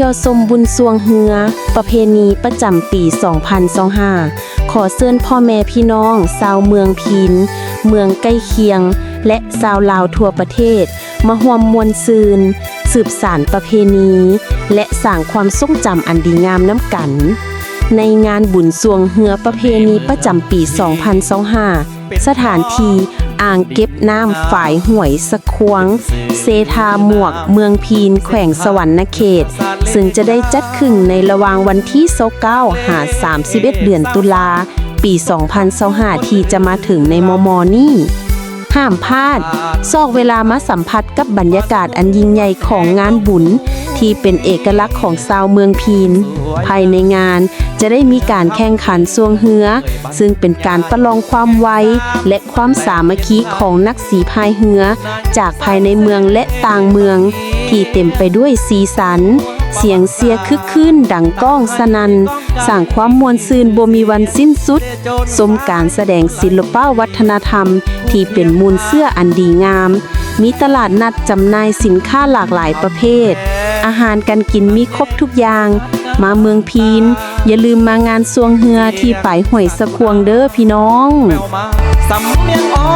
ที่ยวชมบุญสรวงเฮือประเพณีประจำปี 2025 ขอเชิญพ่อแม่พี่น้องชาวเมืองพีนเมืองใกล้เคียงและชาวลาวทั่วประเทศมาร่วมมวลซืนสืบสานประเพณีและสร้างความทรงจำอันดีงามน้ำกันในงานบุญสรวงเฮือประเพณีประจำปี 2025 สถานที่อ่างเก็บน้ำฝายห้วยสะควงเซทาหมวกเมืองพีนแขวงสวรรณเขตซึ่งจะได้จัดขึ้นในระหว่างวันที่29หา31เดือนตุลาปี 2025 ที่จะมาถึงในม.นี้ห้ามพลาดซอกเวลามาสัมผัสกับบรรยากาศอันยิ่งใหญ่ของงานบุญที่เป็นเอกลักษณ์ของชาวเมืองพีนภายในงานจะได้มีการแข่งขันสวงเฮือซึ่งเป็นการประลองความไวและความสามัคคีของนักสีพายเฮือจากภายในเมืองและต่างเมืองที่เต็มไปด้วยสีสันเสียงเสียคึกคืนดังก้องสนั่นสร้างความมวลซื่นบ่มีวันสิ้นสุดสมการแสดงศิลปวัฒนธรรมที่เป็นมูลเสื้ออันดีงามมีตลาดนัดจำหน่ายสินค้าหลากหลายประเภทอาหารการกินมีครบทุกอย่างมาเมืองพีนอย่าลืมมางานสวงเฮือที่ปายห้วยสะควงเด้อพี่น้องสำเนียงอ้อ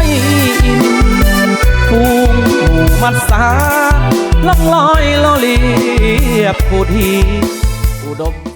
ยอินฟูงหมู่มัดสาล่องลอยโลเลียบผู้ทีอุดม